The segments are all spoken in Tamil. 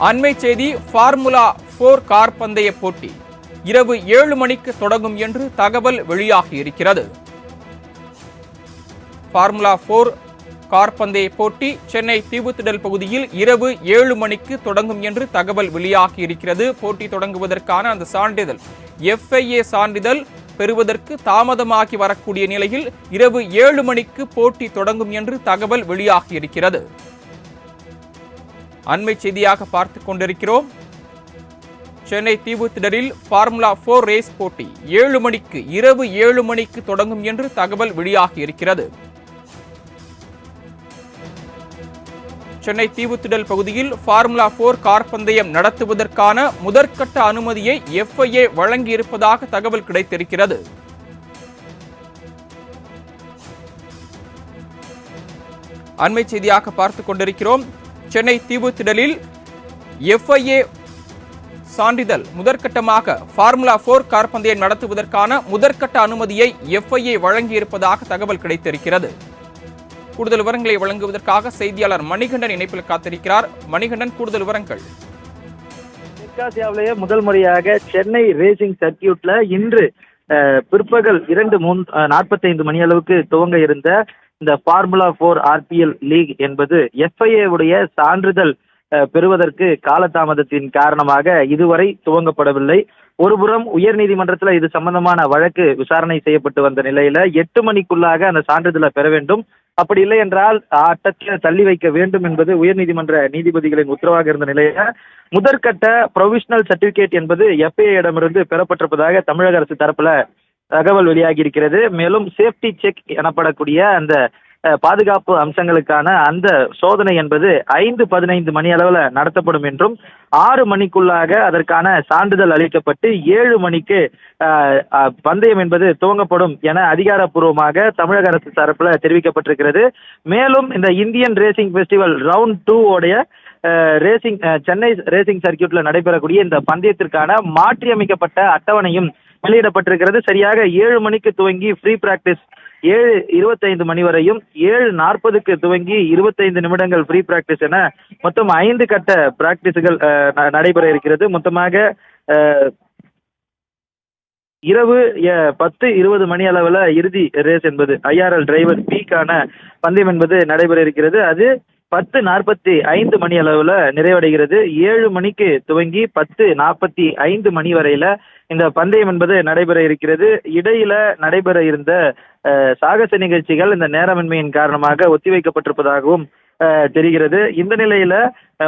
அண்மை செய்தி, ஃபார்முலா 4 கார் பந்தய போட்டி இரவு 7 மணிக்கு தொடங்கும் என்று தகவல் வெளியாகி இருக்கிறது. ஃபார்முலா 4 கார் பந்தய போட்டி சென்னை தீவுத்திடல் பகுதியில் இரவு 7 மணிக்கு தொடங்கும் என்று தகவல் வெளியாகி இருக்கிறது. போட்டி தொடங்குவதற்கான அந்த சான்றிதழ் FIA சான்றிதழ் பெறுவதற்கு தாமதமாகி வரக்கூடிய நிலையில் இரவு 7 மணிக்கு போட்டி தொடங்கும் என்று தகவல் வெளியாகி இருக்கிறது. அண்மை செய்தியாக பார்த்துக் கொண்டிருக்கிறோம். சென்னை தீவுத்திடலில் ஃபார்முலா 4 ரேஸ் போட்டி 7 மணிக்கு இரவு 7 மணிக்கு தொடங்கும் என்று தகவல் வெளியாகி இருக்கிறது. சென்னை தீவுத்திடல் பகுதியில் ஃபார்முலா 4 கார் பந்தயம் நடத்துவதற்கான முதற்கட்ட அனுமதியை FIA வழங்கியிருப்பதாக தகவல் கிடைத்திருக்கிறது. அண்மை செய்தியாக பார்த்துக் கொண்டிருக்கிறோம். சென்னை தீவுத்திடலில் FIA சான்றிதழ் முதற்கட்டமாக ஃபார்முலா 4 கார் பந்தயம் நடத்துவதற்கான முதற்கட்ட அனுமதியை FIA வழங்கியிருப்பதாக தகவல் கிடைத்திருக்கிறது. கூடுதல் விவரங்களை வழங்குவதற்காக செய்தியாளர் மணிகண்டன் இணைப்பில் காத்திருக்கிறார். மணிகண்டன், கூடுதல் விவரங்கள். தெற்காசியாவிலேயே முதல் முறையாக சென்னை ரேசிங் சர்க்கியூட்ல இன்று பிற்பகல் 2:45 மணி அளவுக்கு துவங்க இருந்த இந்த ஃபார்முலா 4 RPL லீக் என்பது FIA உடைய சான்றிதழ் பெறுவதற்கு காலதாமதத்தின் காரணமாக இதுவரை துவங்கப்படவில்லை. ஒருபுறம் உயர்நீதிமன்றத்தில் இது சம்பந்தமான வழக்கு விசாரணை செய்யப்பட்டு வந்த நிலையில 8 மணிக்குள்ளாக அந்த சான்றிதழை பெற வேண்டும், அப்படி இல்லை என்றால் ஆட்டத்தில் தள்ளி வைக்க வேண்டும் என்பது உயர்நீதிமன்ற நீதிபதிகளின் உத்தரவாக இருந்த நிலையில முதற்கட்ட ப்ரொவிஷனல் சர்டிபிகேட் என்பது FIA இடமிருந்து பெறப்பட்டிருப்பதாக தமிழக அரசு தரப்புல தகவல் வெளியாகி இருக்கிறது. மேலும் சேஃப்டி செக் எனப்படக்கூடிய அந்த பாதுகாப்பு அம்சங்களுக்கான அந்த சோதனை என்பது 5:15 மணி அளவில் நடத்தப்படும் என்றும் 6 மணிக்குள்ளாக அதற்கான சான்றிதழ் அளிக்கப்பட்டு 7 மணிக்கு பந்தயம் என்பது துவங்கப்படும் என அதிகாரப்பூர்வமாக தமிழக அரசு தரப்புல தெரிவிக்கப்பட்டிருக்கிறது. மேலும் இந்த இந்தியன் ரேசிங் ஃபெஸ்டிவல் ரவுண்ட் 2 உடைய ரேசிங் சென்னை ரேசிங் சர்க்கியூட்ல நடைபெறக்கூடிய இந்த பந்தயத்திற்கான மாற்றியமைக்கப்பட்ட அட்டவணையும் வெளியிடப்பட்டிருக்கிறது. சரியாக 7 மணிக்கு துவங்கி ஃப்ரீ பிராக்டிஸ் 7:25 மணி வரையும், 7:40க்கு துவங்கி 25 நிமிடங்கள் ஃப்ரீ பிராக்டிஸ் என மொத்தம் 5 கட்ட பிராக்டிஸ்கள் நடைபெற இருக்கிறது. மொத்தமாக இரவு 10:20 மணி அளவில் இறுதி ரேஸ் என்பது IRL டிரைவர் P-க்கான பந்தயம் என்பது நடைபெற இருக்கிறது. அது 10:45 மணி அளவில் நிறைவடைகிறது. 7 மணிக்கு துவங்கி 10:45 மணி வரையில இந்த பந்தயம் என்பது நடைபெற இருக்கிறது. இடையில நடைபெற இருந்த சாகச நிகழ்ச்சிகள் இந்த நேரமின்மையின் காரணமாக ஒத்திவைக்கப்பட்டிருப்பதாகவும் தெரிகிறது. இந்த நிலையில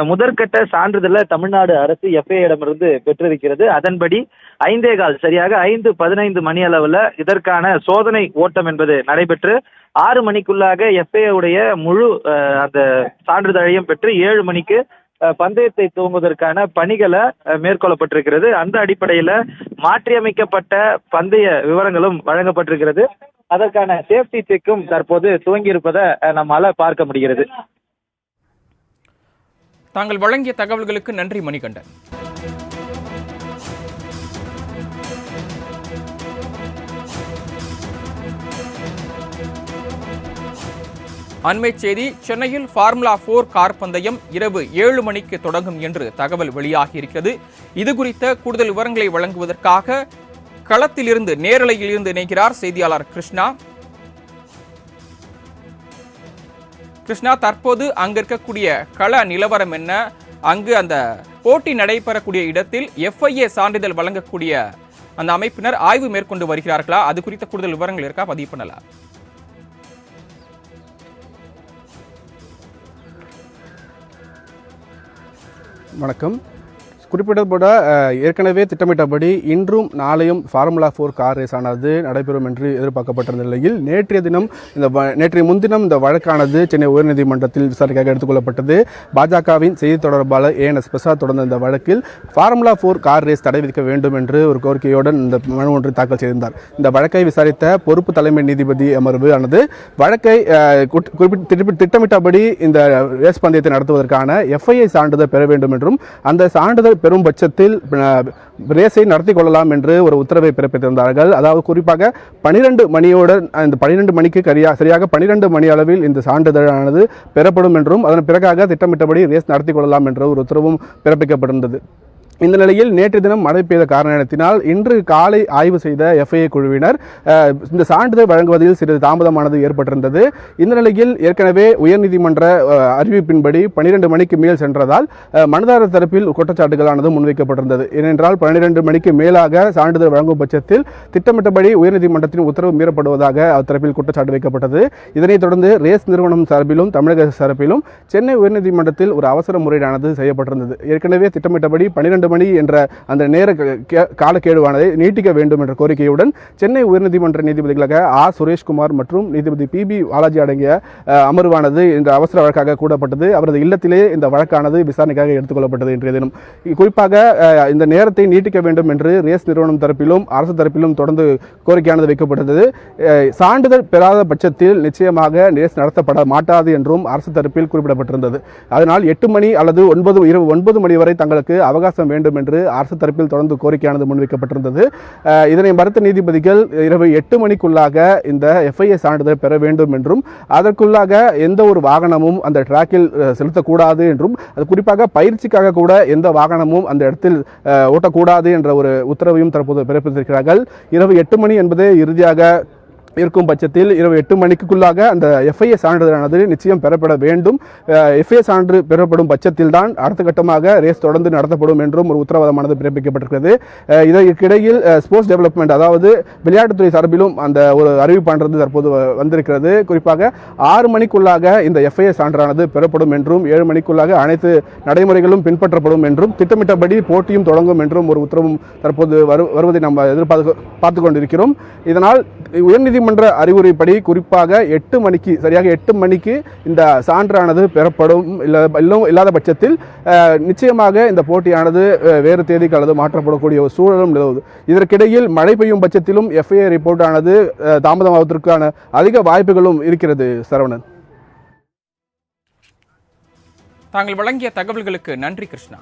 முதற்கட்ட சான்றிதழ தமிழ்நாடு அரசு FIA இடமிருந்து பெற்றிருக்கிறது. அதன்படி 5:15 சரியாக 5:15 மணி அளவில் இதற்கான சோதனை ஓட்டம் என்பது நடைபெற்று 6 மணிக்குள்ளாக FIA உடைய முழு அந்த சான்றிதழையும் பெற்று 7 மணிக்கு பந்தயத்தை துவங்குவதற்கான பணிகளை மேற்கொள்ளப்பட்டிருக்கிறது. அந்த அடிப்படையில மாற்றியமைக்கப்பட்ட பந்தய விவரங்களும் வழங்கப்பட்டிருக்கிறது. அதற்கான சேஃப்டி செக்கும் தற்போது துவங்கியிருப்பதை நம்மால பார்க்க முடிகிறது. தாங்கள் வழங்கிய தகவல்களுக்கு நன்றி மணிகண்டன். அண்மை செய்தி, சென்னையில் ஃபார்முலா 4 கார் பந்தயம் இரவு 7 மணிக்கு தொடங்கும் என்று தகவல் வெளியாகி இருக்கிறது. இது குறித்த கூடுதல் விவரங்களை வழங்குவதற்காக களத்திலிருந்து நேரலையில் இருந்து இணைகிறார் செய்தியாளர் கிருஷ்ணா. கிருஷ்ணா, தற்போது அங்கு இருக்கக்கூடிய கள நிலவரம் என்ன? அங்கு அந்த போட்டி நடைபெறக்கூடிய இடத்தில் FIA சான்றிதழ் வழங்கக்கூடிய அந்த அமைப்பினர் ஆய்வு மேற்கொண்டு வருகிறார்களா? அது குறித்த கூடுதல் விவரங்கள் இருக்கா? பதிவு பண்ணலாம். வணக்கம். குறிப்பிடப்பட ஏற்கனவே திட்டமிட்டபடி இன்றும் நாளையும் ஃபார்முலா 4 கார் ரேஸ் ஆனது நடைபெறும் என்று எதிர்பார்க்கப்பட்ட நிலையில் நேற்றைய முன்தினம் இந்த வழக்கானது சென்னை உயர்நீதிமன்றத்தில் விசாரணைக்காக எடுத்துக்கொள்ளப்பட்டது. பாஜகவின் செய்தி தொடர்பாளர் ANS பிரசாத் தொடர்ந்த இந்த வழக்கில் ஃபார்முலா 4 கார் ரேஸ் தடை விதிக்க வேண்டும் என்று ஒரு கோரிக்கையுடன் இந்த மனு ஒன்றை தாக்கல் செய்திருந்தார். இந்த வழக்கை விசாரித்த பொறுப்பு தலைமை நீதிபதி அமர்வு ஆனது வழக்கை திட்டமிட்டபடி இந்த ரேஸ் பந்தயத்தை நடத்துவதற்கான FIA சான்றிதழ் பெற வேண்டும் என்றும் அந்த சான்றிதழ் பெறும் பட்சத்தில் ரேஸை நடத்தி கொள்ளலாம் என்று ஒரு உத்தரவை பிறப்பித்திருந்தார்கள். அதாவது குறிப்பாக 12 மணியோடு இந்த 12 மணிக்கு சரியாக 12 மணி அளவில் இந்த சான்றிதழானது பெறப்படும் என்றும் அதன் பிறகாக திட்டமிட்டபடி ரேஸ் நடத்தி கொள்ளலாம் என்ற ஒரு உத்தரவும் பிறப்பிக்கப்பட்டிருந்தது. இந்த நிலையில் நேற்று தினம் மழை பெய்த காரணத்தினால் இன்று காலை ஆய்வு செய்த FIA குழுவினர் இந்த சான்றிதழ் வழங்குவதில் சிறிது தாமதமானது ஏற்பட்டிருந்தது. இந்த நிலையில் ஏற்கனவே உயர்நீதிமன்ற அறிவிப்பின்படி 12 மணிக்கு மேல் சென்றதால் மனுதாரர் தரப்பில் குற்றச்சாட்டுகளானது முன்வைக்கப்பட்டிருந்தது. ஏனென்றால் 12 மணிக்கு மேலாக சான்றிதழ் வழங்கும் பட்சத்தில் திட்டமிட்டபடி உயர்நீதிமன்றத்தின் உத்தரவு மீறப்படுவதாக அத்தரப்பில் குற்றச்சாட்டு வைக்கப்பட்டது. இதனைத் தொடர்ந்து ரேஸ் நிறுவனம் சார்பிலும் தமிழக சார்பிலும் சென்னை உயர்நீதிமன்றத்தில் ஒரு அவசர முறையீடானது செய்யப்பட்டிருந்தது. ஏற்கனவே திட்டமிட்டபடி 12 மணி என்ற அந்த நேர காலக்கெடுவானதை நீட்டிக்க வேண்டும் என்ற கோரிக்கையுடன் சென்னை உயர்நீதிமன்ற நீதிபதிகளாக சுரேஷ்குமார் மற்றும் நீதிபதி PB பாலாஜி அடங்கிய அமர்வானது இந்த அவசர வழக்காக கூடப்பட்டது. அவரது இல்லத்திலே இந்த வழக்கானது விசாரணைக்காக எடுத்துக்கொள்ளப்பட்டது. இன்றைய தினம் குறிப்பாக இந்த நேரத்தை நீட்டிக்க வேண்டும் என்று ரேஸ் நிறுவனம் தரப்பிலும் அரசு தரப்பிலும் தொடர்ந்து கோரிக்கையானது வைக்கப்பட்டது. சான்றிதழ் பெறாத பட்சத்தில் நிச்சயமாக ரேஸ் நடத்தப்பட மாட்டாது என்றும் அரசு தரப்பில் குறிப்பிடப்பட்டிருந்தது. அதனால் 8 மணி அல்லது இரவு 9 மணி வரை தங்களுக்கு அவகாசம் வேண்டும் என்று அரசு தரப்பில் தொடர்ந்து கோரிக்கையானது முன்வைக்கப்பட்டிருந்தது. இதனை மறுத்த நீதிபதிகள் இரவு 8 மணிக்குள்ளாக இந்த FIA சான்றிதழ் பெற வேண்டும் என்றும் அதற்குள்ளாக எந்த ஒரு வாகனமும் அந்த டிராக்கில் செலுத்தக்கூடாது என்றும் அது குறிப்பாக பயிற்சிக்காக கூட எந்த வாகனமும் அந்த இடத்தில் ஓட்டக்கூடாது என்ற ஒரு உத்தரவையும் தற்போது பிறப்பித்திருக்கிறார்கள். இரவு 8 மணி என்பதே இறுதியாக இருக்கும் பட்சத்தில் இரவு 8 மணிக்குள்ளாக அந்த FIA சான்றிதழானது நிச்சயம் பெறப்பட வேண்டும். FIA சான்று பெறப்படும் பட்சத்தில் தான் அடுத்த கட்டமாக ரேஸ் தொடர்ந்து நடத்தப்படும் என்றும் ஒரு உத்தரவாதமானது பிறப்பிக்கப்பட்டிருக்கிறது. இதற்கிடையில் ஸ்போர்ட்ஸ் டெவலப்மெண்ட் அதாவது விளையாட்டுத்துறை சார்பிலும் அந்த ஒரு அறிவிப்பானது தற்போது வந்திருக்கிறது. குறிப்பாக 6 மணிக்குள்ளாக இந்த FIA சான்றானது பெறப்படும் என்றும் 7 மணிக்குள்ளாக அனைத்து நடைமுறைகளும் பின்பற்றப்படும் என்றும் திட்டமிட்டபடி போட்டியும் தொடங்கும் என்றும் ஒரு உத்தரவும் தற்போது வருவதை நம்ம பார்த்து கொண்டிருக்கிறோம். இதனால் உயர்நீதிமன்ற அறிவுரைப்படி குறிப்பாக 8 மணிக்கு சரியாக 8 மணிக்கு இந்த சான்றானது பெறப்படும். இல்லாத பட்சத்தில் நிச்சயமாக இந்த போட்டியானது வேறு தேதிக்கு அல்லது மாற்றப்படக்கூடிய ஒரு சூழலும் நிலவுது. இதற்கிடையில் மழை பெய்யும் பட்சத்திலும் FIA ரிப்போர்ட்டானது தாமதமாவதற்கான அதிக வாய்ப்புகளும் இருக்கிறது. சரவணன், தாங்கள் வழங்கிய தகவல்களுக்கு நன்றி கிருஷ்ணா.